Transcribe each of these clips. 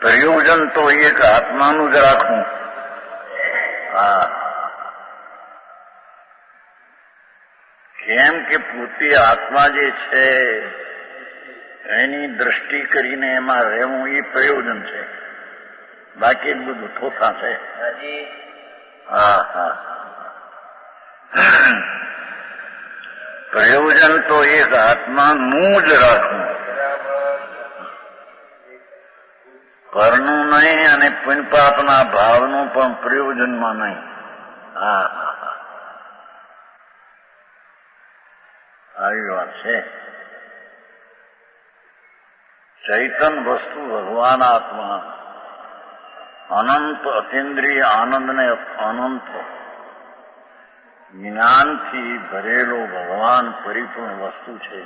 પ્રયોજન તો એક આત્માનું જ રાખવું. કેમ કે પોતે આત્મા જે છે એની દ્રષ્ટિ કરીને એમાં રહેવું એ પ્રયોજન છે. બાકી બધું થોથા છે. પ્રયોજન તો એક આત્માનું જ રાખવું, પરનું નહીં અને પુણ્યપાપના ભાવનું પણ પ્રયોજનમાં નહીં. આવી વાત છે. ચૈતન વસ્તુ ભગવાન આત્મા અનંત અતિન્દ્રિય આનંદને અનંત જ્ઞાનથી ભરેલો ભગવાન પરિપૂર્ણ વસ્તુ છે.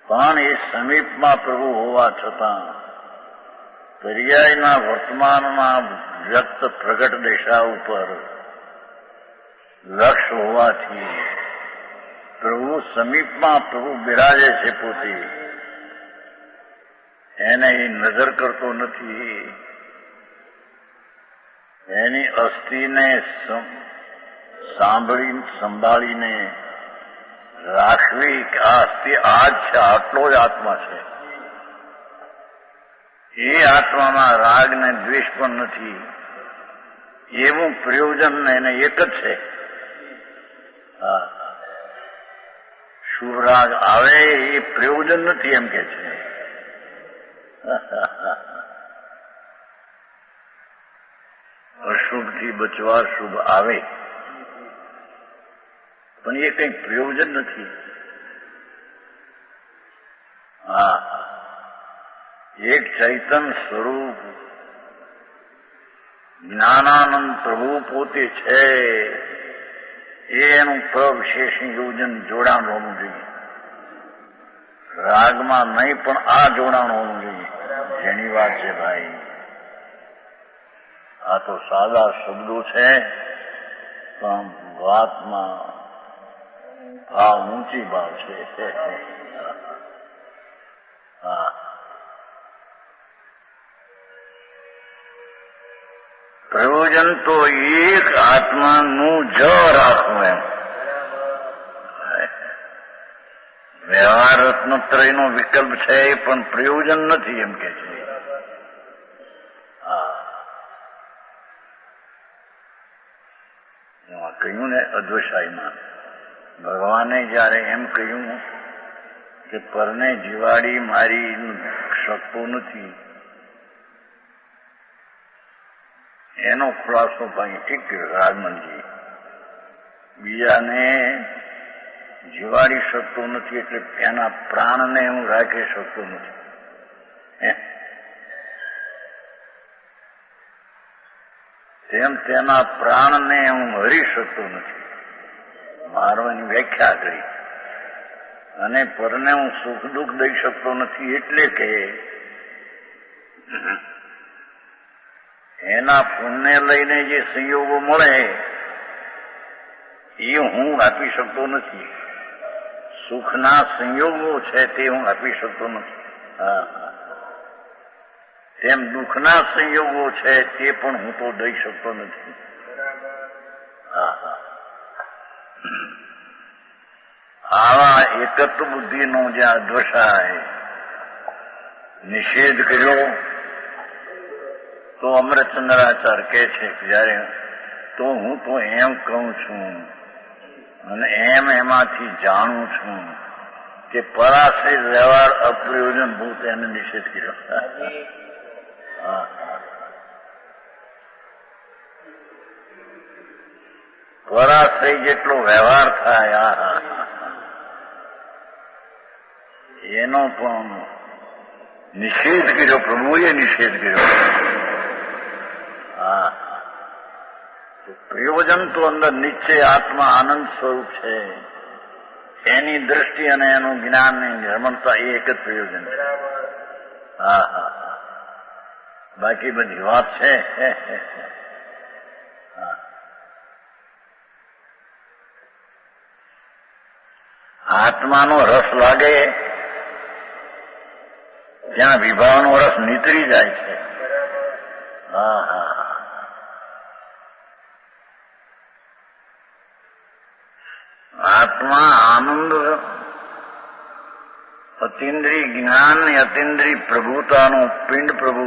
પણ એ સમીપમાં પ્રભુ હોવા છતાં પર્યાયના વર્તમાનમાં વ્યક્ત પ્રગટ દિશા ઉપર લક્ષ હોવાથી પ્રભુ સમીપમાં પ્રભુ બિરાજે છે. પોતે એને એ નજર કરતો નથી. એની અસ્થિને સંભાળીને રાખવી કે આ અસ્થિ આ જ છે, આટલો જ આત્મા છે. એ આત્મામાં રાગ ને દ્વેષ પણ નથી. એવું પ્રયોજન એને એક જ છે. શુભ રાગ આવે એ પ્રયોજન નથી એમ કે છે. અશુભથી બચવા શુભ આવે પણ એ કંઈ પ્રયોજન નથી. એક ચૈતન સ્વરૂપ જ્ઞાનાનંદ પ્રભુ પોતે છે. એનું પ્રવિશેષ યોજન જોડાણ હોવું જોઈએ. રાગમાં નહીં પણ આ જોડાણ હોવું જોઈએ. જેની વાત છે ભાઈ. આ તો સાદા શબ્દો છે પણ વાતમાં ભાવ ઊંચી ભાવ છે. પ્રયોજન તો એક આત્માનું જ રાખવું એમ. વ્યવહાર રત્નત્રયનો વિકલ્પ છે પણ પ્રયોજન નથી એમ કે છે. કહ્યું ને અદ્વૈતામાં ભગવાને જયારે એમ કહ્યું કે પરને જીવાડી મારી શકતો નથી, એનો ખુલાસો ભાઈ ઠીક કર્યો રાજમનજી. બીજાને જીવાડી શકતો નથી એટલે એના પ્રાણને હું રાખી શકતો નથી. તેમ તેના પ્રાણને હું હરી શકતો નથી. મારવાની વ્યાખ્યા કરી. અને પરને હું સુખ દુઃખ દઈ શકતો નથી એટલે કે એના પુણ્ય લઈને જે સંયોગો મળે એ હું આપી શકતો નથી. સુખના સંયોગો છે તે હું આપી શકતો નથી. તેમ દુઃખના સંયોગો છે તે પણ હું તો દઈ શકતો નથી. આવા એકત્વ બુદ્ધિનો જ્યાં અદ્વૈતાએ નિષેધ કર્યો તો અમૃતચંદ્રાચાર્ય કહે છે કે જયારે તો હું તો એમ કહું છું અને એમાંથી જાણું છું કે પરાશ્રિત વ્યવહાર અપ્રયોજનભૂત એને નિષેધ કર્યો. પરાશ્રય જેટલો વ્યવહાર થાય એનો પણ નિષેધ કર્યો. પ્રભુએ નિષેધ કર્યો. પ્રયોજન તો અંદર નિશ્ચય આત્મા આનંદ સ્વરૂપ છે. એની દ્રષ્ટિ અને એનું જ્ઞાન ની નિર્મળતા એ એક જ પ્રયોજન છે. બાકી બધી વાત છે. આત્માનો રસ લાગે ત્યાં વિભાવનો રસ નીતરી જાય છે. હા હા. આત્મા આનંદ, અતિન્દ્રિય જ્ઞાન, અતિન્દ્રિય પ્રભુતાનું પિંડ પ્રભુ,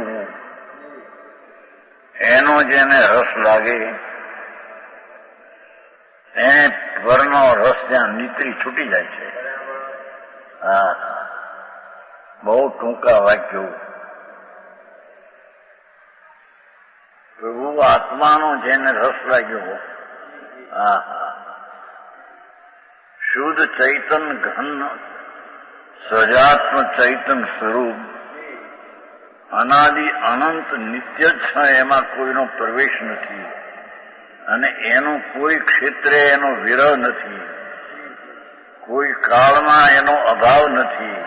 એનો જેને રસ લાગે એને પરનો રસ ત્યાં નીતરી છૂટી જાય છે. હા હા. બહુ ટૂંકા વાક્યો. પ્રભુ આત્માનો જેને રસ લાગ્યો, હા હા, શુદ્ધ ચૈતન ઘન સજાત્મ ચૈતન સ્વરૂપ અનાદિ અનંત નિત્ય જ છે, એમાં કોઈનો પ્રવેશ નથી અને એનું કોઈ ક્ષેત્રે એનો વિરહ નથી, કોઈ કાળમાં એનો અભાવ નથી.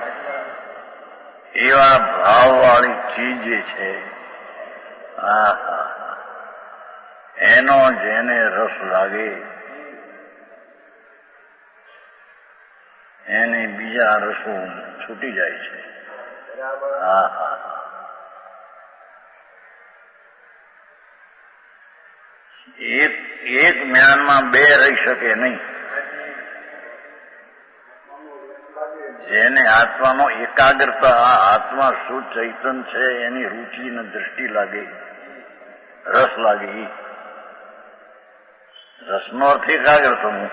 એવા ભાવવાળી ચીજ જે છે, હા હા, એનો જેને રસ લાગે એને બીજા રસો છૂટી જાય છે. હા હા. એક જ્ઞાનમાં બે રહી શકે નહીં. જેને આત્માનો એકાગ્રતા, આત્મા શું ચૈતન છે એની રુચિ ને દ્રષ્ટિ લાગે, રસ લાગે. રસનો અર્થ એકાગ્ર થવું.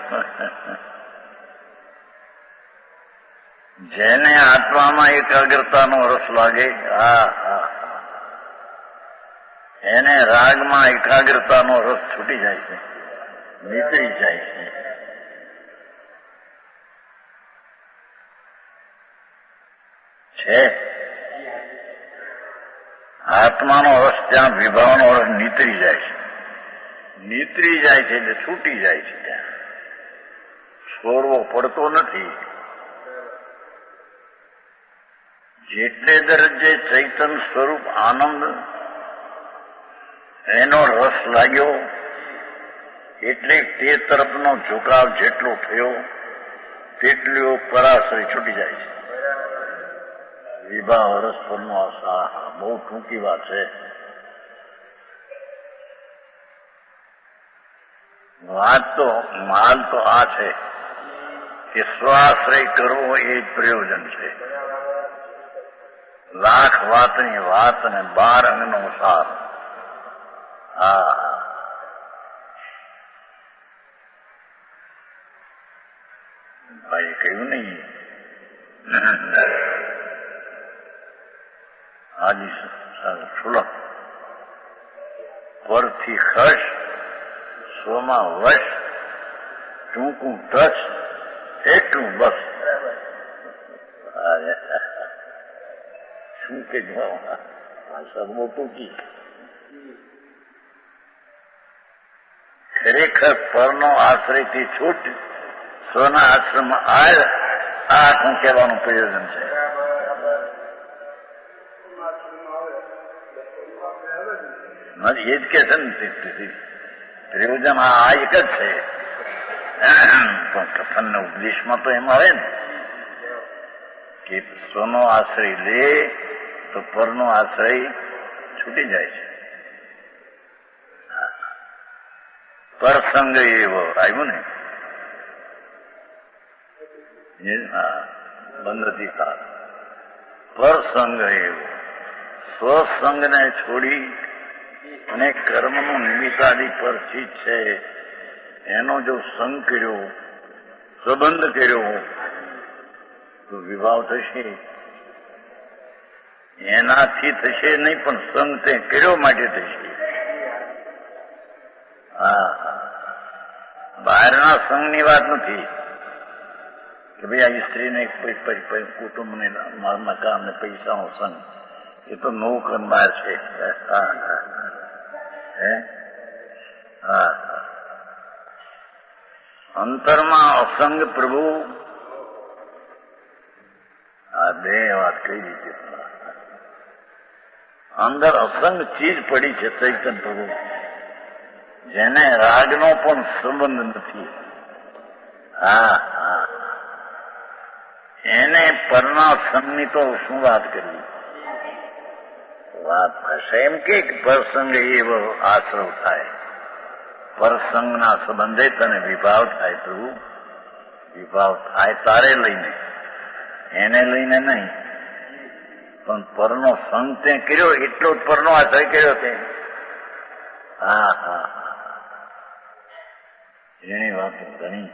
જેને આત્મામાં એકાગ્રતાનો રસ લાગે, હા હા, એને રાગમાં એકાગ્રતાનો રસ છૂટી જાય છે, નીકળી જાય છે. આત્માનો રસ ત્યાં વિભાવનો રસ નીતરી જાય છે, નીતરી જાય છે એટલે છૂટી જાય છે. ત્યાં છોડવો પડતો નથી. જેટલે દરજ્જે ચૈતન સ્વરૂપ આનંદ એનો રસ લાગ્યો એટલે તે તરફનો ઝુકાવ જેટલો થયો તેટલો પરાશ્રય છૂટી જાય છે. વિભાવ રસ પરનો આશા બહુ ટૂંકી વાત છે. વાત તો માલ તો આ છે કે સ્વાશ્રય કરવો એ જ પ્રયોજન છે. લાખ વાતની વાત અને 12 અંગનો સાર. હા, ભાઈ કહ્યું નહીં આજી સુલભ પરથી ખસ સોમાં વશ ટૂંકું ટચ એટલું બસ. શું કે બહુ ટૂંકી. ખરેખર પરનો આશ્રયથી છૂટ સ્વના આશ્રમમાં આ શું કહેવાનું પ્રયોજન છે. એ જ કે છે ને પ્રયોજન આ એક જ છે. પણ કથન ઉપદેશમાં તો એમ આવે ને કે સ્વનો આશ્રય લે તો પરનો આશ્રય છૂટી જાય છે. પરસંગ એવો આવ્યું ને, બંધથી કાળ પરસંગ એવો સ્વસંગને છોડી અને કર્મનું નિમિત્તાદિ પરથી છે એનો જો સંગ કર્યો, સંબંધ કર્યો તો વિભાવ થશે. એનાથી થશે નહીં પણ સંગ તે કર્યો માટે થશે. હા, બહારના સંઘની વાત નથી કે ભાઈ આ સ્ત્રીને કુટુંબને મકાન ને પૈસાનો સંઘ, એ તો નોકર બહાર છે. અંતરમાં અસંગ પ્રભુ, આ બે વાત કઈ રીતે અંદર અસંગ ચીજ પડી છે ચૈતન પ્રભુ, જેને રાગનો પણ સંબંધ નથી. હા હા, એને પરના સંઘની તો શું વાત કરવી. વાત થશે. એમ કે પ્રસંગ એવો આશ્રવ થાય, પ્રસંગના સંબંધે તને વિભાવ થાય, તો વિભાવ થાય તારે લઈને, એને લઈને નહીં. પણ પરનો સંગ તે કર્યો એટલો જ પરનો આશ્રય કર્યો તે. હા હા હા, એની વાતો ઘણી.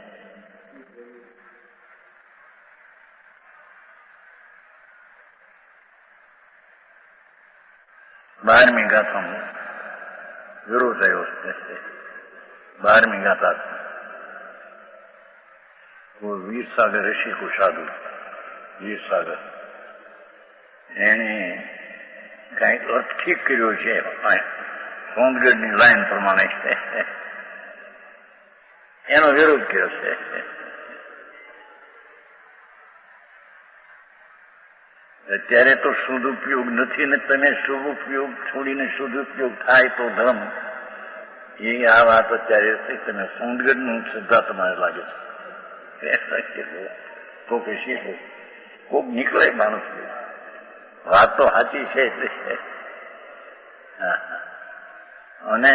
બારમી ગાથામાં વિરોધ થયો છે. 12મી ગાથા વીરસાગર ઋષિ કો સાધુ, વીરસાગર એને કઈક અર્થ ઠીક કર્યો છે સોનગઢની લાઈન પ્રમાણે, એનો વિરોધ કર્યો છે. અત્યારે તો સદુપયોગ નથી ને તમે શુભ છોડીને સદુપયોગ થાય તો ધર્મ. એ આ વાત અત્યારે તમે સોનગઢ નું શ્રદ્ધા તમારે લાગે છે. કોક શીખો, કોક નીકળે માણસ, વાત તો સાચી છે. અને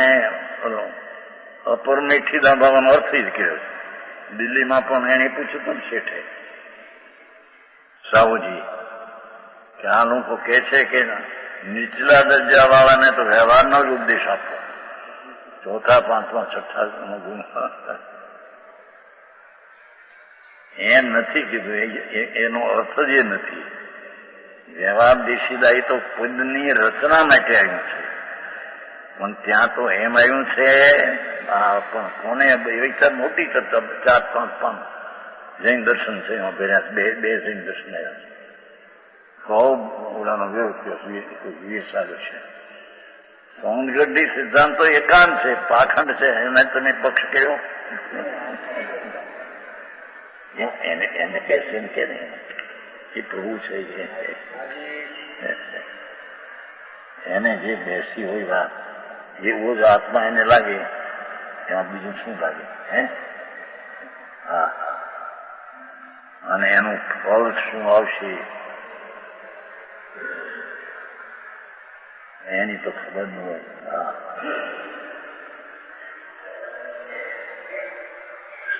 અપર મેઠી દાબાવાનો અર્થ જ કર્યો છે. દિલ્હીમાં પણ એને પૂછ્યું હતું શેઠે સાહુજી કે આ લોકો કે છે કે નીચલા દરજા વાળાને તો વ્યવહારનો જ ઉપદેશ આપવો, ચોથા પાંચમા છઠ્ઠા ગુણ એમ નથી કીધું. એનો અર્થ જ એ નથી. વ્યવહાર દેશીદાઈ તો પદની રચના માટે આવ્યું છે, પણ ત્યાં તો એમ આવ્યું છે. પણ કોને વિચાર મોટી ચર્ચા, 4-5 જૈન દર્શન છે એમાં ભેર્યા, બે જૈન દર્શન આવ્યા છે. ખૂબ ઓલાનો વિરોધ વીરસાગર છે. સોનગઢની સિદ્ધાંતો એકાંત છે, પાખંડ છે, એને તમે પક્ષ કર્યો. એને બેસીને કે નહીં, એ પ્રભુ છે. એને જે બેસી હોય વાત, એવો જ આત્મા એને લાગે, એમાં બીજું શું લાગે? હા, અને એનું ફળ શું આવશે એની તો ખબર ન હોય.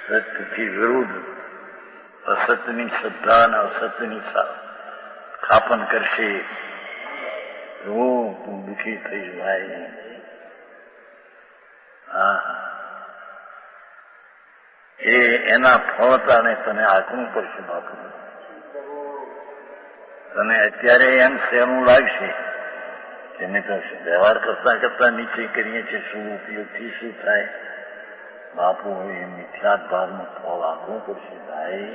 સત્યથી વિરુદ્ધ અસત્યની શ્રદ્ધા અને અસત્યની સ્થાપન કરશે, તું દુઃખી થઈ જાય. એના ફળતાને તને આંકવું પડશે બાપુ. તને અત્યારે એમ સહેલું લાગશે કે મેં તો વ્યવહાર કરતા કરતા નીચે કરીએ છીએ, શું ઉપયોગથી શું થાય. બાપુ એ મિથ્યાત ભાવનું ફળ આંકવું પડશે ભાઈ.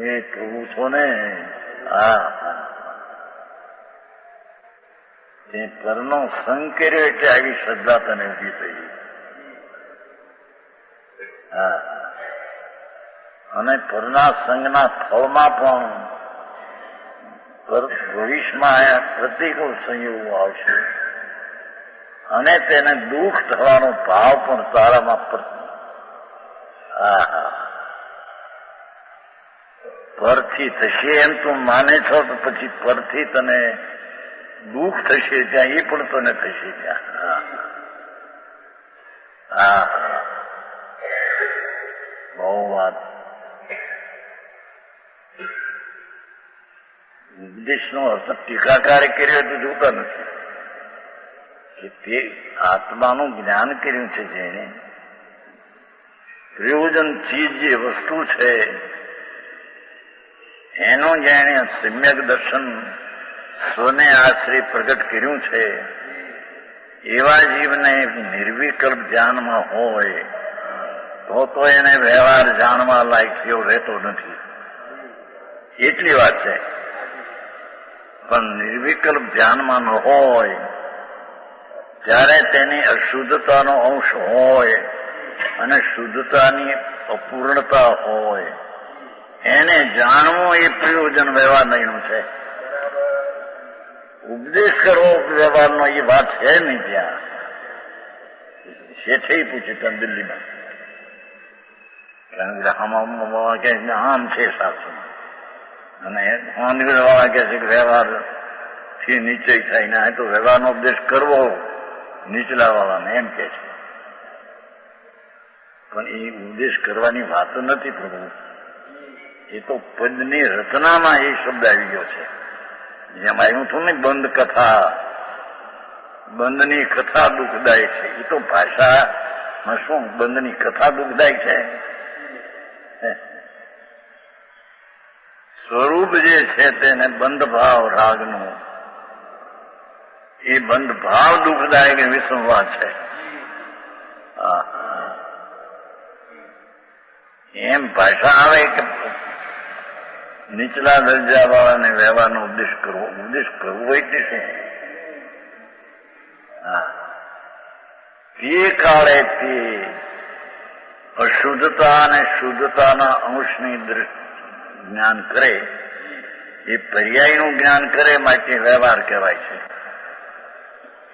એ કહું છો ને, તે પરનો સંગ કર્યો એટલે આવી શ્રદ્ધા તને ઉભી થઈ. અને પરના સંઘના ફળમાં પણ ભવિષ્યમાં પ્રતિકૂળ સંયોગો આવશે, અને તેને દુઃખ થવાનો ભાવ પણ તારામાં પરથી થશે. એમ તું માને છો તો પછી પરથી તને દુઃખ થશે ત્યાં, એ પણ તને થશે ત્યાં. બહુ વાત. ઉપદેશનો અર્થ ટીકાકારે કર્યો તો જોતા નથી કે તે આત્માનું જ્ઞાન કર્યું છે, જેને પ્રયોજન ચીજ જે વસ્તુ છે એનું જેણે સમ્યક દર્શન સ્વને આશ્રય પ્રગટ કર્યું છે, એવા જીવને નિર્વિકલ્પ ધ્યાનમાં હોય તો એને વ્યવહાર જાણવા લાયક એવો રહેતો નથી. એટલી વાત છે. પણ નિર્વિકલ્પ ધ્યાનમાં ન હોય ત્યારે તેની અશુદ્ધતાનો અંશ હોય અને શુદ્ધતાની અપૂર્ણતા હોય, એને જાણવું એ પ્રયોજન વ્યવહાર નહીંનું છે. ઉપદેશ કરવો વ્યવહારનો એ વાત છે નહીં. ત્યાં શેઠે પૂછ્યું તમે દિલ્હીમાં કારણ કે આમાં કે આમ છે સાચું, અને આંધળા વાળા કે છે કે વ્યવહાર થી નિશ્ચય થાય ને, તો વ્યવહારનો ઉપદેશ કરવો નીચલા વાળાને એમ કે છે. પણ એ ઉપદેશ કરવાની વાત નથી પ્રભુ, એ તો પદની રચનામાં એ શબ્દ આવી ગયો છે. જેમ આવ્યું હતું ને બંધ કથા, બંધની કથા દુઃખદાયક છે. એ તો ભાષામાં શું બંધની કથા દુઃખદાયક છે? સ્વરૂપ જે છે તેને બંધ ભાવ રાગનું, એ બંધ ભાવ દુઃખદાયક વિસંવાદ છે. એમ ભાષા આવે કે નીચલા દરજા વાળાને વ્યવહારનો ઉપદેશ કરવો એટલે શું? તે કાળે તે અશુદ્ધતા અને શુદ્ધતાના અંશની જ્ઞાન કરે, એ પર્યાયનું જ્ઞાન કરે માટે વ્યવહાર કહેવાય છે.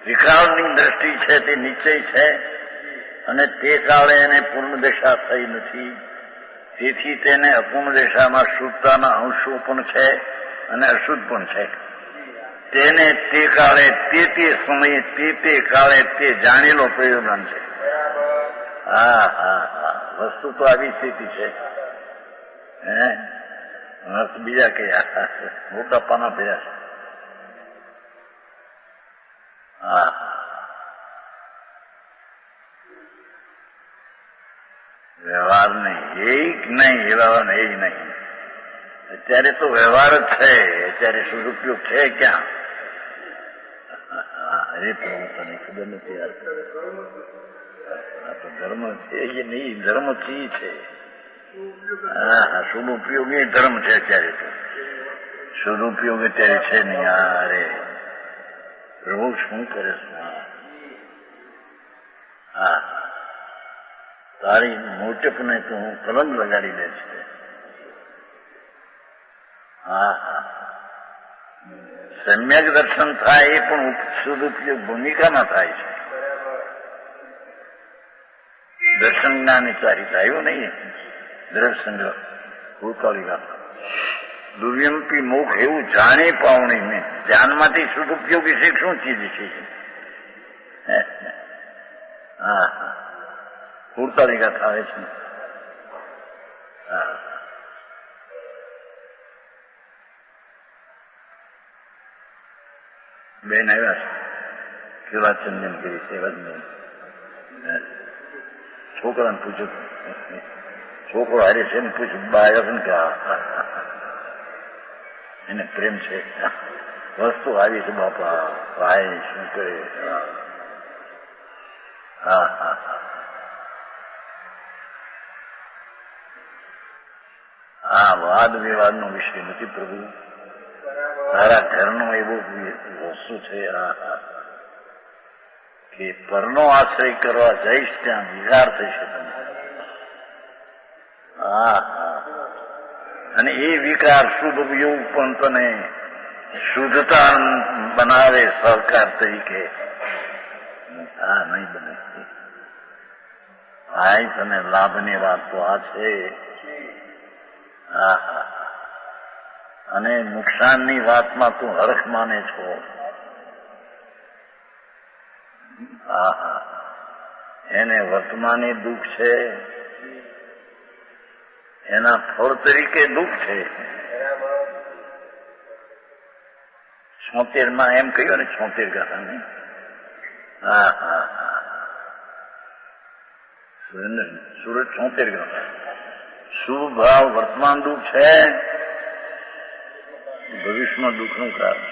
ત્રિકાળની દ્રષ્ટિ છે તે નિશ્ચય છે, અને તે કાળે એને પૂર્ણ દશા થઈ નથી, તેથી તેને અપૂર્ણ દશામાં શુદ્ધતાના અંશો પણ છે અને અશુદ્ધ પણ છે. તેને તે કાળે તે સમયે તે કાળે તે જાણેલો પ્રયોજન છે. હા હા હા, વસ્તુ તો આવી સ્થિતિ છે. બીજા કયા મોટા પાના ભર્યા છે. હા, વ્યવહાર નહીં, એ નહીં, વ્યવહાર એ નહીં. અત્યારે તો વ્યવહાર જ છે, અત્યારે સદુપયોગ છે ક્યાં? અરે પ્રભુ તને ખબર નથી યાર, આ તો ધર્મ છે એ નહીં, ધર્મ થી છે. હા હા, સદુપયોગી ધર્મ છે અત્યારે તો, સદુપયોગ અત્યારે છે નહીં. અરે પ્રભુ શું કરે છે? હા, તારી મોટપને તો હું કલંક લગાડી દે છે. હા હા, સમ્યક દર્શન થાય એ પણ સદુપયોગ ભૂમિકામાં થાય છે. દર્શન જ્ઞાની ચારિતા એવું નહીં. દ્રઢ સંગ્રહ ભૂતકાળી વાત દુર્યંપી મુખ એવું જાણી પાવણી ને ધ્યાનમાંથી સદુપયોગી છે શું ચીજ છે? હા હા, ભૂતકાળી ગાથા આવે છે. હા, બેન આવ્યા છે, કેવા ચંદન કરી સેવા. છોકરાને પૂછ્યું, છોકરો હારે છે ને પૂછ્યું, બા આવ્યા છે ને કે એને પ્રેમ છે, વસ્તુ આવી છે બાપા, ભાઈ શું કરે? હા હા હા, આ વાદ વિવાદ નો વિષય નથી પ્રભુ, તારા ઘરનો એવો વસ્તુ છે કે પરનો આશ્રય કરવા જઈશ ત્યાં વિકાર થશે તમે. હા હા, અને એ વિકાર શુદ્ધ ઉપયોગ પણ તને શુદ્ધતા બનાવે સહકાર તરીકે. હા, નહીં બને. ભાઈ તને લાભની વાત તો આ છે. હા હા, અને નુકસાનની વાતમાં તું હરખ માને છો. હા હા, એને વર્તમાની દુઃખ છે, એના ફળ તરીકે દુઃખ છે. 76 એમ કહ્યું ને, 76 ગાથા ને. હા હા હા, સુરત 76 ગાથા. શુભ ભાવ વર્તમાન દુઃખ છે, ભવિષ્યમાં દુઃખનું કારણ.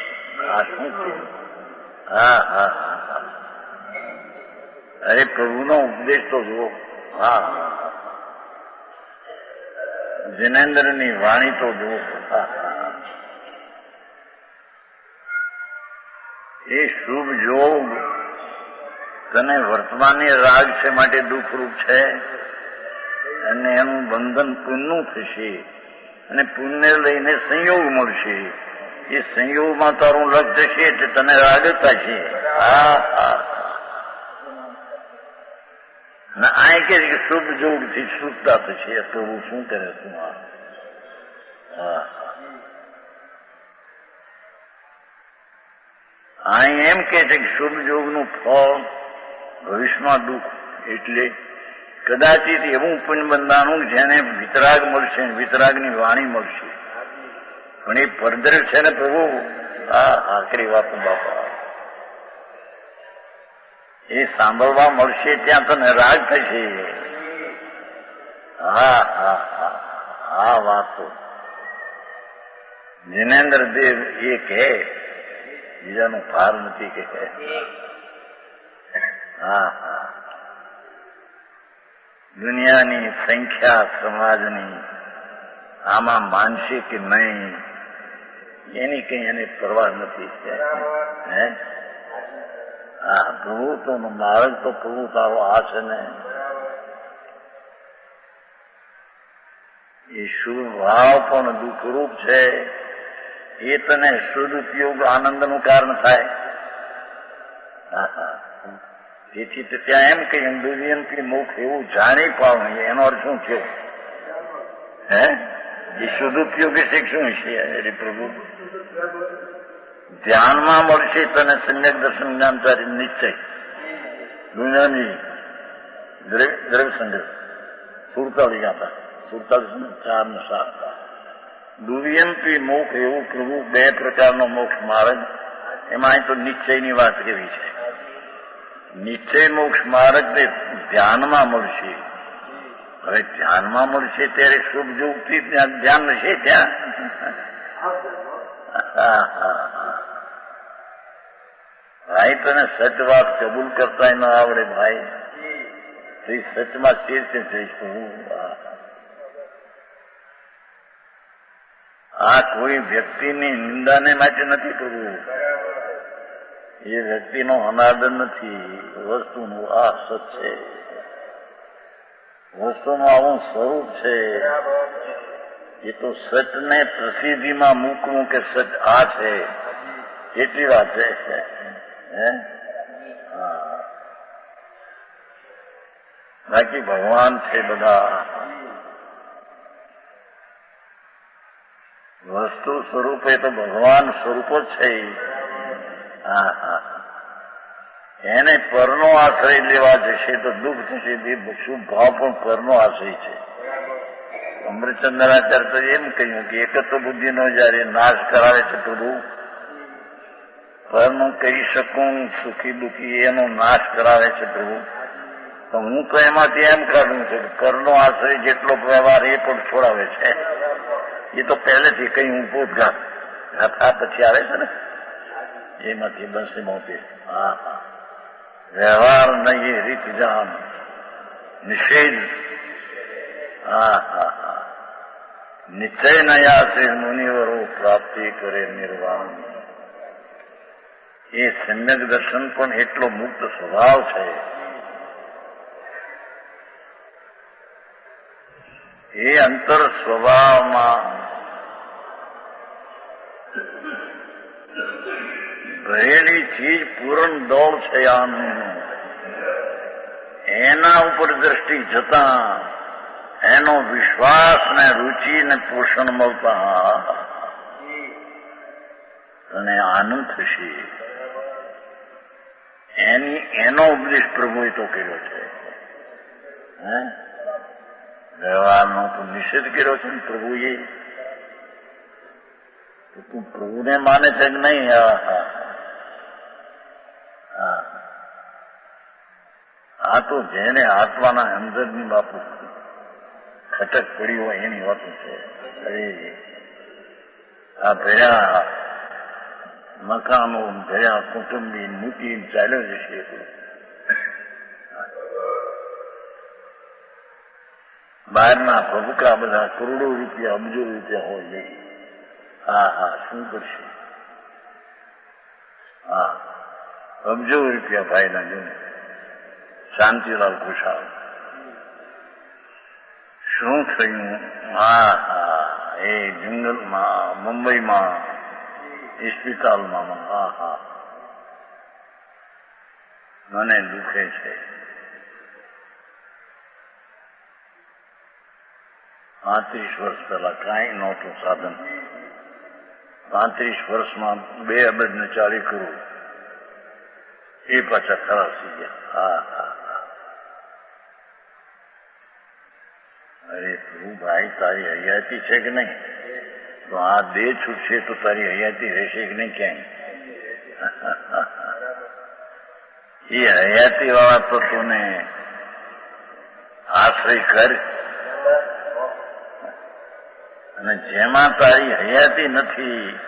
આ શું થયું? હા હા હા, અરે પ્રભુનો ઉપદેશ તો જુઓ. હા, જિનેન્દ્રની વાણી તો જુઓ. હા હા, એ શુભ જોગ તને વર્તમાનની રાગ છે માટે દુઃખરૂપ છે, અને એનું બંધન પુણ્યનું થશે, અને પુણ્ય લઈને સંયોગ મળશે. એ સંયોગમાં તારું લક્ષ્ય છે એટલે તને રાગતા છે. હા હા, આ કે શુભ જોગથી શુદ્ધતા થશે. પ્રભુ શું કરે તું? આ એમ કે છે કે શુભ જોગનું ફળ ભવિષ્યમાં દુઃખ, એટલે કદાચિત એવું પુણ્ય બંધાનું જેને વિતરાગ મળશે, વિતરાગની વાણી મળશે. પણ એ પરદર છે ને પ્રભુ, આખરી વાત બાપા, એ સાંભળવા મળશે ત્યાં તને રાગ થશે. આ વાતો જિનેન્દ્ર દેવ એ કહે, બીજાનો ભાર નથી કે. દુનિયાની સંખ્યા સમાજની આમાં માનશે કે નહીં એની કઈ એને પરવા નથી. પ્રભુ તો માર્ગ તો પ્રભુ તારો આ છે ને, એ શુભ ભાવ પણ દુઃખરૂપ છે. એ તને સદુપયોગ આનંદનું કારણ થાય. તેથી તો ત્યાં એમ કહ્યું દુર્યંતી મુખ એવું જાણી પાડવું, એનો અર્થ શું થયો? એ સદુપયોગ શું છે? એટલે પ્રભુ ધ્યાનમાં મળશે તને સમ્યક દર્શન જ્ઞાન તારી નિશ્ચય. દુનિયાની દ્રવ્ય સંગ્રહ 47 ગાતા 47:4 દુર્યંતી મોક્ષ એવું પ્રભુ 2 પ્રકારનો મોક્ષ માર્ગ. એમાં તો નિશ્ચયની વાત કેવી છે? નિશ્ચય મોક્ષ માર્ગ તે ધ્યાનમાં મળશે. હવે ધ્યાનમાં મળશે ત્યારે શુભ જોગથી ત્યાં ધ્યાન હશે ત્યાં. ભાઈ તને સચ વાત કબૂલ કરતા ન આવડે ભાઈ, તો સચમાં શેર છે જઈશ. આ કોઈ વ્યક્તિની નિંદાને માટે નથી કરવું. એ વ્યક્તિનો અનાદર નથી. વસ્તુનું આ સચ છે, વસ્તુનું આવું સ્વરૂપ છે. એ તો સચને પ્રસિદ્ધિમાં મૂકવું કે સચ આ છે એટલી વાત છે. બાકી ભગવાન છે બધા. વસ્તુ સ્વરૂપે તો ભગવાન સ્વરૂપો જ છે. એને પરનો આશ્રય લેવા જશે તો દુઃખ થશે. શુભ ભાવ પણ પરનો આશ્રય છે. અમૃતચંદ્રાચાર્ય તો એમ કહ્યું કે એકત્વ બુદ્ધિનો જયારે નાશ કરાવે છે પ્રભુ, પરનું કહી શકું સુખી દુઃખી એનો નાશ કરાવે છે પ્રભુ. તો હું તો એમાંથી એમ કાઢું છું કે પરનો આશ્રય જેટલો વ્યવહાર એ પણ છોડાવે છે. એ તો પહેલેથી કઈ હું પોતઘાત ગાથા પછી આવે છે ને એમાંથી બસ મોટી. વ્યવહાર નહીં રીત જાન નિષેધ. નિશ્ચય નયા છે મુનિવરો પ્રાપ્તિ કરે નિર્વાણ. એ સમ્યક દર્શન પણ એટલો મુક્ત સ્વભાવ છે. એ અંતર સ્વભાવમાં રહેલી ચીજ પૂર્ણ દોડ છે. એના ઉપર દ્રષ્ટિ જતા એનો વિશ્વાસ ને રુચિ ને પોષણ મળતા અને આનંદ થશે. એનો ઉપદેશ પ્રભુએ તો કર્યો છે. વ્યવહારનો તો નિષેધ કર્યો છે ને પ્રભુએ. તું પ્રભુને માને છે કે નહીં? આ તો જેને આત્માના અંદરની બાપુ ખટક પડી હોય એની વાતો છે. આ ભર્યા મકાનો, ભર્યા કુટુંબી મૂકી ચાલ્યો જશે. બહારના પ્રભુકા બધા કરોડો રૂપિયા, અબજો રૂપિયા હોય. શું કરશે? અબજો રૂપિયા ભાઈના જોને. શાંતિલાલ ખુશાલ શું થયું? એ જંગલમાં, મુંબઈમાં, હોસ્પિટલમાં. મને દુખે છે. 35 વર્ષ પહેલા કાંઈ નહોતું સાધન. 35 વર્ષમાં 2 અબજને 40 કરોડ એ પાછા ખરાબ થઈ ગયા. હા હા હા. અરે તું ભાઈ, તારી હયાતી છે કે નહીં? તો આ દેહ છૂટશે તો તારી હયાતી રહેશે કે નહીં ક્યાંય? એ હયાતી વાળા તો તું આશ્રય કર, અને જેમાં તારી હયાતી નથી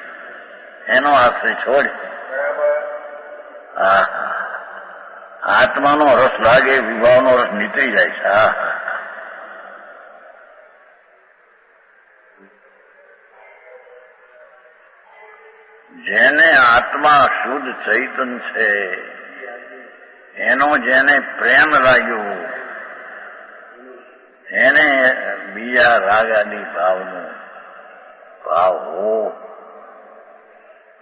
એનો આશ્રય છોડ. હા, આત્માનો રસ લાગે, વિભાવનો રસ નીકળી જાય છે. હા, જેને આત્મા શુદ્ધ ચૈતન છે એનો જેને પ્રેમ લાગ્યો એને બીજા રાગાદી ભાવનો ભાવ હો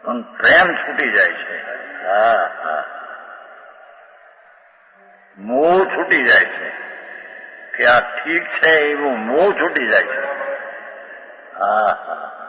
પણ પ્રેમ છૂટી જાય છે. હા હા, મોહ છૂટી જાય છે કે આ ઠીક છે એવું મોહ છૂટી જાય છે. હા હા.